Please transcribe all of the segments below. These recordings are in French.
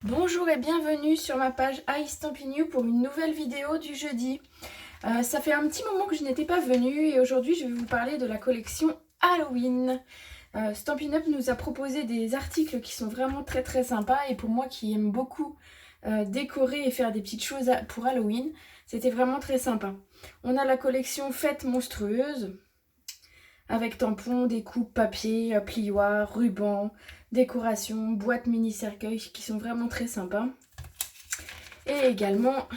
Bonjour et bienvenue sur ma page I Stampin' You pour une nouvelle vidéo du jeudi. Ça fait un petit moment que je n'étais pas venue et aujourd'hui je vais vous parler de la collection Halloween. Stampin' Up nous a proposé des articles qui sont vraiment très sympas et pour moi qui aime beaucoup décorer et faire des petites choses pour Halloween, c'était vraiment très sympa. On a la collection Fête monstrueuse avec tampons, découpes, papier, plioir, ruban, décoration, boîte mini cercueil qui sont vraiment très sympas. Et également,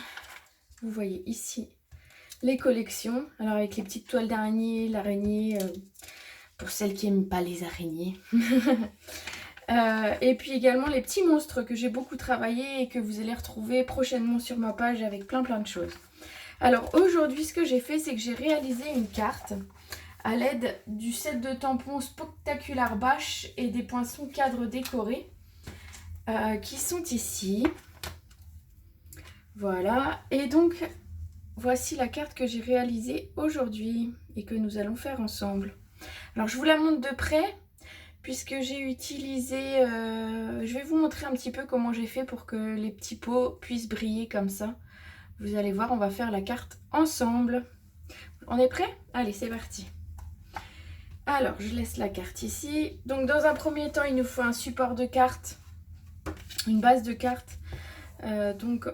vous voyez ici les collections, alors avec les petites toiles d'araignée, l'araignée, pour celles qui n'aiment pas les araignées. Et puis également les petits monstres que j'ai beaucoup travaillé et que vous allez retrouver prochainement sur ma page avec plein de choses. Alors aujourd'hui, ce que j'ai fait, c'est que j'ai réalisé une carte à l'aide du set de tampons Spectacular Bash et des poinçons cadres décorés qui sont ici. Voilà, et donc voici la carte que j'ai réalisée aujourd'hui et que nous allons faire ensemble. Alors je vous la montre de près puisque j'ai utilisé, je vais vous montrer un petit peu comment j'ai fait pour que les petits pots puissent briller comme ça. Vous allez voir, on va faire la carte ensemble. On est prêt? Allez, c'est parti. Alors, je laisse la carte ici. Donc, dans un premier temps, il nous faut un support de carte, une base de carte. Donc,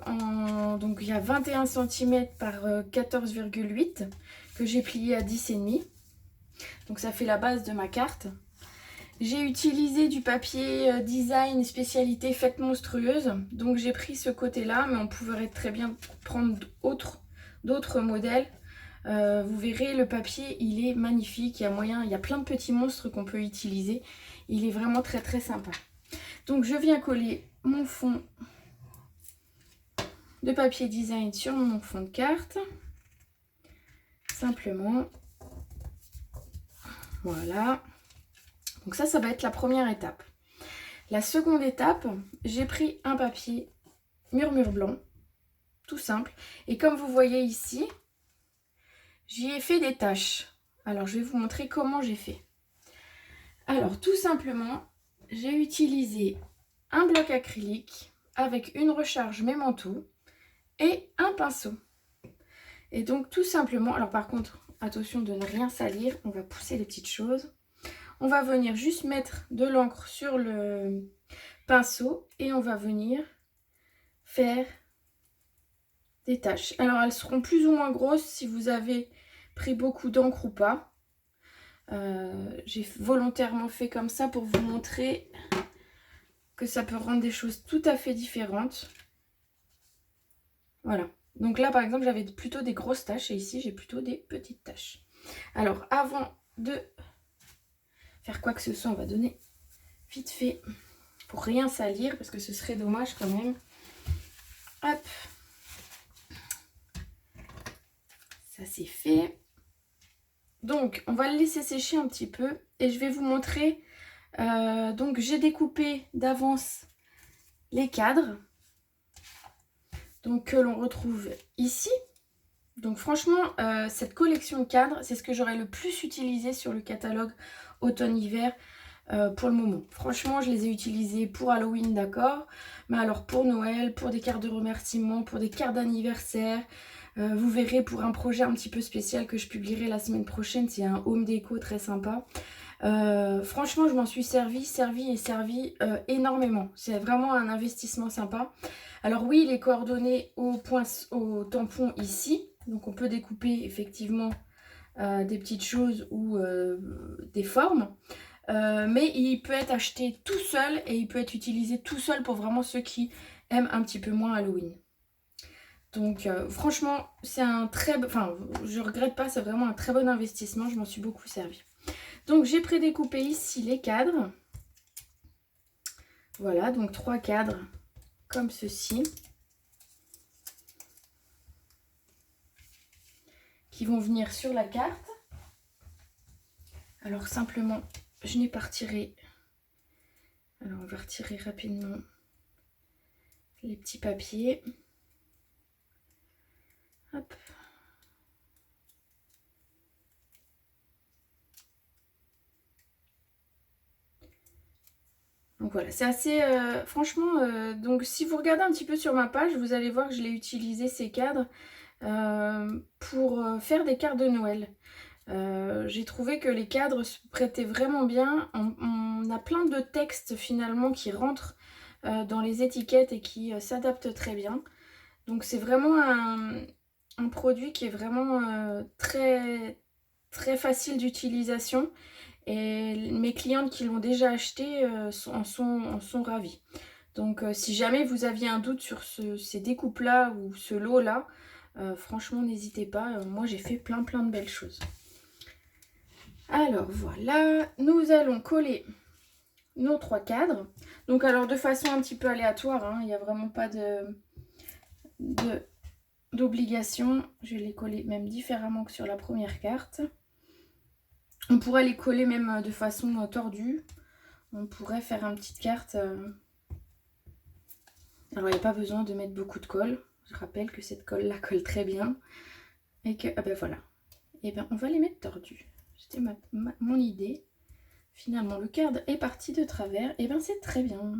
il y a 21 cm par 14,8 que j'ai plié à 10,5. Donc, ça fait la base de ma carte. J'ai utilisé du papier design spécialité Fête monstrueuse. Donc, j'ai pris ce côté-là, mais on pourrait très bien prendre d'autres modèles. Vous verrez, le papier, il est magnifique. Il y a plein de petits monstres qu'on peut utiliser. Il est vraiment très sympa. Donc, je viens coller mon fond de papier design sur mon fond de carte. Simplement. Voilà. Donc ça va être la première étape. La seconde étape, j'ai pris un papier murmure blanc. Tout simple. Et comme vous voyez ici, j'y ai fait des taches. Alors, je vais vous montrer comment j'ai fait. Alors, tout simplement, j'ai utilisé un bloc acrylique avec une recharge Memento et un pinceau. Et donc, tout simplement, alors par contre, attention de ne rien salir, on va pousser les petites choses. On va venir juste mettre de l'encre sur le pinceau et on va venir faire des taches. Alors, elles seront plus ou moins grosses si vous avez pris beaucoup d'encre ou pas. J'ai volontairement fait comme ça pour vous montrer que ça peut rendre des choses tout à fait différentes. Voilà. Donc là, par exemple, j'avais plutôt des grosses taches et ici, j'ai plutôt des petites taches. Alors, avant de faire quoi que ce soit, on va donner vite fait pour rien salir parce que ce serait dommage quand même. Hop. Ça, c'est fait. Donc, on va le laisser sécher un petit peu et je vais vous montrer. Donc, j'ai découpé d'avance les cadres. Donc, que l'on retrouve ici. Donc, franchement, cette collection de cadres, c'est ce que j'aurais le plus utilisé sur le catalogue automne-hiver pour le moment. Franchement, je les ai utilisés pour Halloween, d'accord. Mais alors, pour Noël, pour des cartes de remerciement, pour des cartes d'anniversaire. Vous verrez pour un projet un petit peu spécial que je publierai la semaine prochaine. C'est un home déco très sympa. Franchement, je m'en suis servi énormément. C'est vraiment un investissement sympa. Alors oui, les coordonnées au tampon ici. Donc on peut découper effectivement des petites choses ou des formes. Mais il peut être acheté tout seul et il peut être utilisé tout seul pour vraiment ceux qui aiment un petit peu moins Halloween. Donc franchement, c'est je regrette pas, c'est vraiment un très bon investissement. Je m'en suis beaucoup servi. Donc j'ai prédécoupé ici les cadres. Voilà, donc 3 cadres comme ceci. Qui vont venir sur la carte. Alors simplement, je n'ai pas retiré. Alors on va retirer rapidement les petits papiers. Hop. Donc voilà, c'est assez, franchement, donc si vous regardez un petit peu sur ma page, vous allez voir que je l'ai utilisé ces cadres pour faire des cartes de Noël. J'ai trouvé que les cadres se prêtaient vraiment bien. On a plein de textes finalement qui rentrent dans les étiquettes et qui s'adaptent très bien. Donc c'est vraiment un produit qui est vraiment très, très facile d'utilisation. Et mes clientes qui l'ont déjà acheté en sont ravies. Donc si jamais vous aviez un doute sur ces découpes-là ou ce lot-là, franchement n'hésitez pas. Moi j'ai fait plein de belles choses. Alors voilà, nous allons coller nos 3 cadres. Donc alors de façon un petit peu aléatoire, hein, il n'y a vraiment pas d'obligation. Je vais les coller même différemment que sur la première carte. On pourrait les coller même de façon tordue. On pourrait faire une petite carte. Alors il n'y a pas besoin de mettre beaucoup de colle. Je rappelle que cette colle-là colle très bien. Et que, ah ben voilà. Et bien on va les mettre tordus. C'était mon idée. Finalement, le cadre est parti de travers. Et bien, c'est très bien.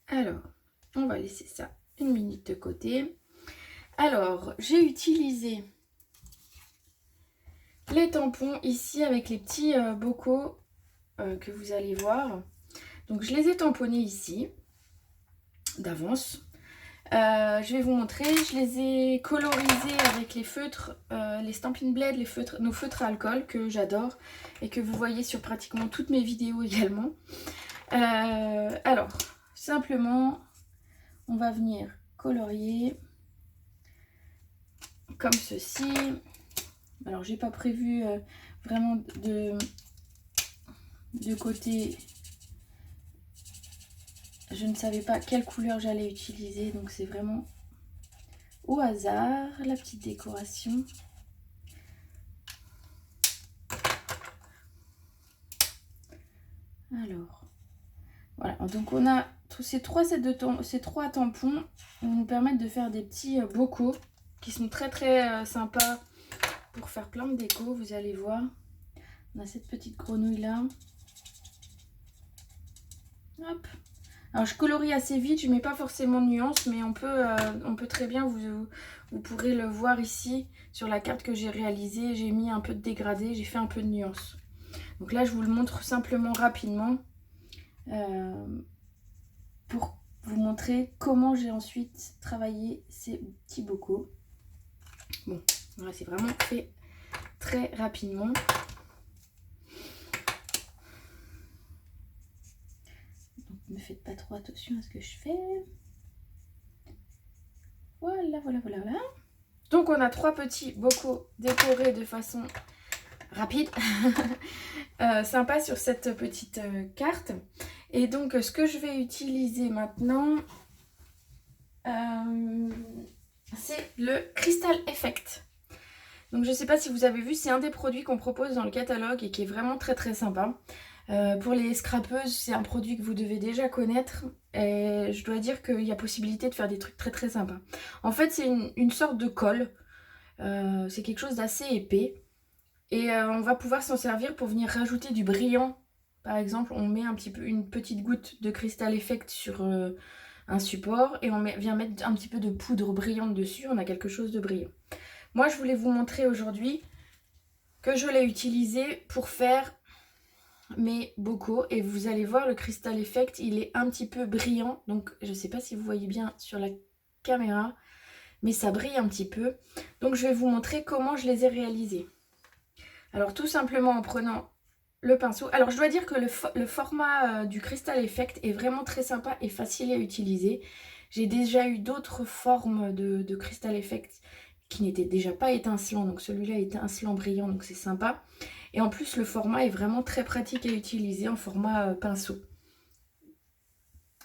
Alors, on va laisser ça une minute de côté. Alors, j'ai utilisé les tampons ici avec les petits bocaux que vous allez voir. Donc, je les ai tamponnés ici d'avance. Je vais vous montrer, je les ai colorisés avec les feutres, les Stampin' Blade, nos feutres à alcool que j'adore et que vous voyez sur pratiquement toutes mes vidéos également. Alors, simplement, on va venir colorier comme ceci. Alors, j'ai pas prévu vraiment de côté. Je ne savais pas quelle couleur j'allais utiliser, donc c'est vraiment au hasard, la petite décoration. Alors, voilà, donc on a tous ces 3 sets de ces 3 tampons qui nous permettent de faire des petits bocaux qui sont très sympas pour faire plein de déco. Vous allez voir, on a cette petite grenouille là. Hop. Alors je colorie assez vite, je mets pas forcément de nuances, mais on peut très bien, vous pourrez le voir ici sur la carte que j'ai réalisée. J'ai mis un peu de dégradé, j'ai fait un peu de nuances. Donc là je vous le montre simplement rapidement pour vous montrer comment j'ai ensuite travaillé ces petits bocaux. Bon, voilà, c'est vraiment fait très rapidement. Donc ne faites pas trop attention à ce que je fais. Voilà. Donc on a 3 petits bocaux décorés de façon rapide, sympa sur cette petite carte. Et donc ce que je vais utiliser maintenant, c'est le Crystal Effect. Donc je ne sais pas si vous avez vu, c'est un des produits qu'on propose dans le catalogue et qui est vraiment très sympa. Pour les scrapeuses, c'est un produit que vous devez déjà connaître. Et je dois dire qu'il y a possibilité de faire des trucs très sympas. En fait, c'est une sorte de colle. C'est quelque chose d'assez épais. Et on va pouvoir s'en servir pour venir rajouter du brillant. Par exemple, on met une petite goutte de Crystal Effect sur un support. Et on vient mettre un petit peu de poudre brillante dessus. On a quelque chose de brillant. Moi, je voulais vous montrer aujourd'hui que je l'ai utilisé pour faire mes bocaux. Et vous allez voir, le Crystal Effect, il est un petit peu brillant. Donc, je ne sais pas si vous voyez bien sur la caméra, mais ça brille un petit peu. Donc, je vais vous montrer comment je les ai réalisés. Alors, tout simplement en prenant le pinceau. Alors, je dois dire que le format du Crystal Effect est vraiment très sympa et facile à utiliser. J'ai déjà eu d'autres formes de Crystal Effect qui n'étaient déjà pas étincelants. Donc, celui-là est étincelant, brillant, donc c'est sympa. Et en plus, le format est vraiment très pratique à utiliser en format pinceau.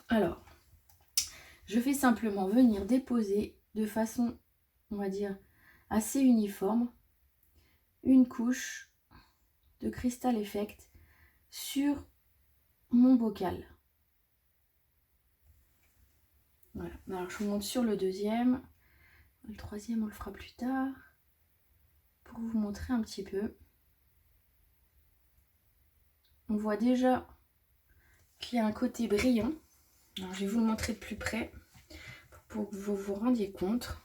Alors, je vais simplement venir déposer de façon, on va dire, assez uniforme, une couche de Crystal Effect sur mon bocal. Voilà. Alors, je vous montre sur le deuxième. Le troisième, on le fera plus tard. pour vous montrer un petit peu. On voit déjà qu'il y a un côté brillant. Alors, je vais vous le montrer de plus près pour que vous vous rendiez compte.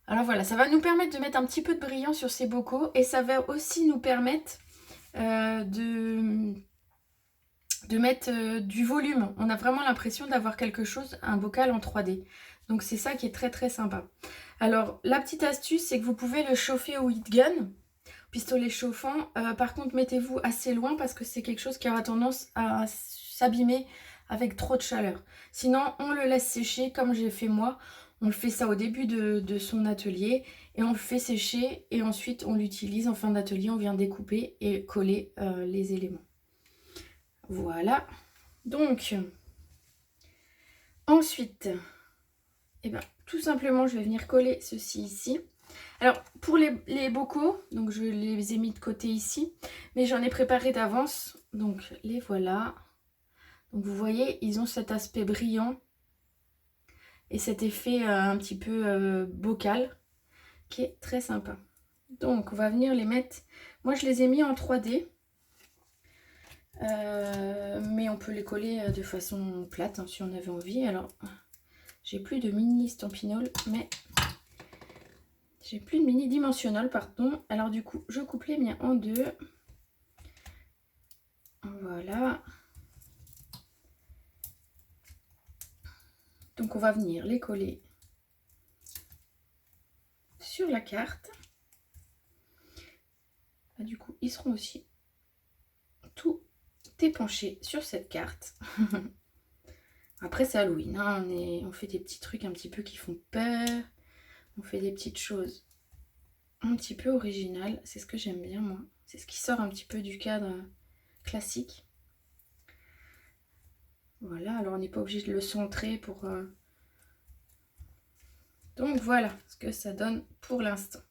Alors voilà, ça va nous permettre de mettre un petit peu de brillant sur ces bocaux et ça va aussi nous permettre de mettre du volume. On a vraiment l'impression d'avoir quelque chose, un bocal en 3D. Donc c'est ça qui est très très sympa. Alors la petite astuce, c'est que vous pouvez le chauffer au heat gun, pistolet chauffant. Par contre, mettez-vous assez loin parce que c'est quelque chose qui aura tendance à s'abîmer avec trop de chaleur. Sinon, on le laisse sécher comme j'ai fait moi. On le fait ça au début de son atelier et on le fait sécher et ensuite on l'utilise en fin d'atelier. On vient découper et coller les éléments. Voilà. Donc, ensuite, eh ben, tout simplement, je vais venir coller ceci ici. Alors, pour les bocaux, donc je les ai mis de côté ici, mais j'en ai préparé d'avance. Donc, les voilà. Donc, vous voyez, ils ont cet aspect brillant et cet effet un petit peu bocal qui est très sympa. Donc, on va venir les mettre. Moi, je les ai mis en 3D. Mais on peut les coller de façon plate hein, si on avait envie. Alors, j'ai plus de mini stampinol, mais j'ai plus de mini dimensionnel, pardon. Alors du coup, je coupe les miens en deux. Voilà. Donc on va venir les coller sur la carte. Ah, du coup, ils seront aussi tout épanchés sur cette carte. Après, c'est Halloween. Hein, on fait des petits trucs un petit peu qui font peur. On fait des petites choses un petit peu originales. C'est ce que j'aime bien, moi. C'est ce qui sort un petit peu du cadre classique. Voilà, alors on n'est pas obligé de le centrer pour... Donc voilà ce que ça donne pour l'instant.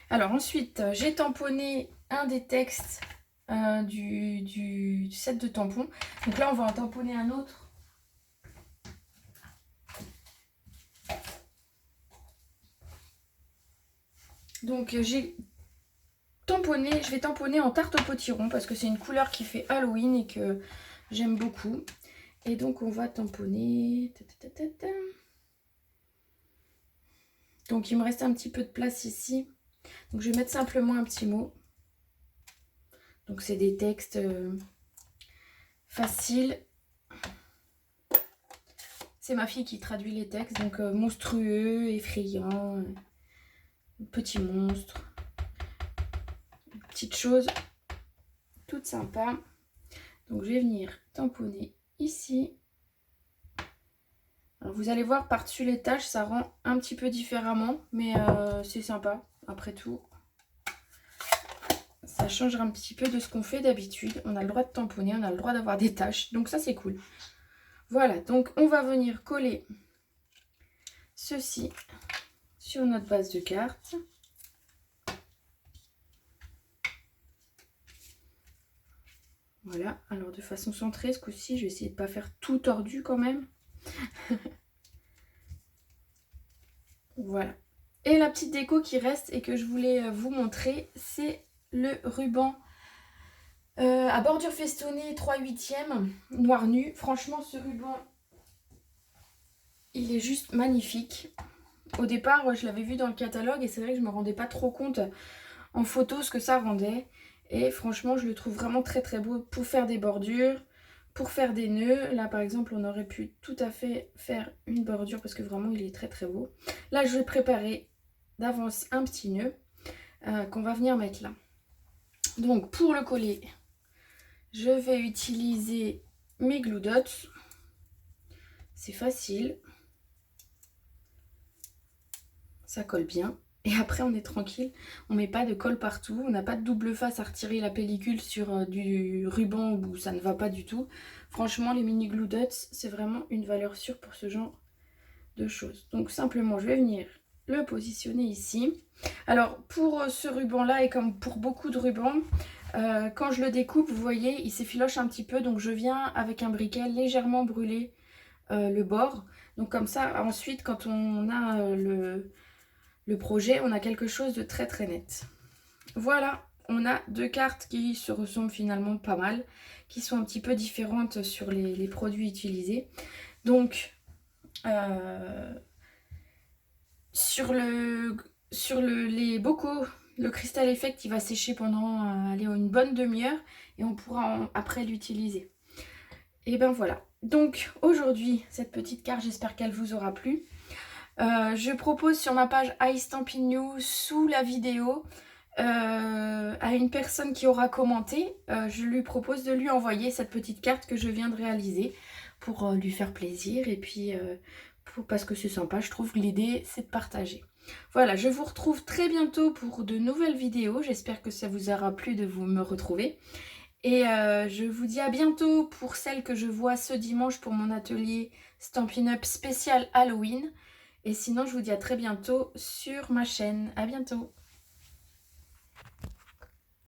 Alors ensuite, j'ai tamponné un des textes du set de tampons. Donc là, on va en tamponner un autre. Donc j'ai tamponné, je vais tamponner en tarte au potiron parce que c'est une couleur qui fait Halloween et que j'aime beaucoup. Et donc on va tamponner. Donc il me reste un petit peu de place ici. Donc je vais mettre simplement un petit mot. Donc c'est des textes faciles. C'est ma fille qui traduit les textes. Donc monstrueux, effrayant, petit monstre. Petite chose toute sympa. Donc je vais venir tamponner ici. Alors, vous allez voir par-dessus les taches, ça rend un petit peu différemment. Mais c'est sympa après tout. Ça changera un petit peu de ce qu'on fait d'habitude. On a le droit de tamponner, on a le droit d'avoir des taches. Donc ça, c'est cool. Voilà, donc on va venir coller ceci sur notre base de cartes. Voilà, alors de façon centrée, ce coup-ci, je vais essayer de ne pas faire tout tordu quand même. Voilà. Et la petite déco qui reste et que je voulais vous montrer, c'est le ruban à bordure festonnée 3/8 noir nu. Franchement, ce ruban, il est juste magnifique. Au départ, je l'avais vu dans le catalogue et c'est vrai que je ne me rendais pas trop compte en photo ce que ça rendait. Et franchement, je le trouve vraiment très très beau pour faire des bordures, pour faire des nœuds. Là, par exemple, on aurait pu tout à fait faire une bordure parce que vraiment, il est très très beau. Là, je vais préparer d'avance un petit nœud qu'on va venir mettre là. Donc, pour le coller, je vais utiliser mes glue dots. C'est facile. Ça colle bien. Et après, on est tranquille. On met pas de colle partout. On n'a pas de double face à retirer la pellicule sur du ruban où ça ne va pas du tout. Franchement, les mini glue dots, c'est vraiment une valeur sûre pour ce genre de choses. Donc, simplement, je vais venir le positionner ici. Alors, pour ce ruban-là, et comme pour beaucoup de rubans, quand je le découpe, vous voyez, il s'effiloche un petit peu. Donc, je viens avec un briquet légèrement brûler le bord. Donc, comme ça, ensuite, quand on a le projet, on a quelque chose de très très net. Voilà, on a 2 cartes qui se ressemblent finalement pas mal, qui sont un petit peu différentes sur les produits utilisés. Donc, sur les bocaux, le Crystal Effect, il va sécher pendant allez, une bonne demi-heure et on pourra après l'utiliser. Et ben voilà. Donc aujourd'hui, cette petite carte, j'espère qu'elle vous aura plu. Je propose sur ma page iStampin' You, sous la vidéo, à une personne qui aura commenté, je lui propose de lui envoyer cette petite carte que je viens de réaliser pour lui faire plaisir et puis parce que c'est sympa, je trouve que l'idée c'est de partager. Voilà, je vous retrouve très bientôt pour de nouvelles vidéos, j'espère que ça vous aura plu de me retrouver. Et je vous dis à bientôt pour celle que je vois ce dimanche pour mon atelier Stampin' Up spécial Halloween. Et sinon, je vous dis à très bientôt sur ma chaîne. À bientôt!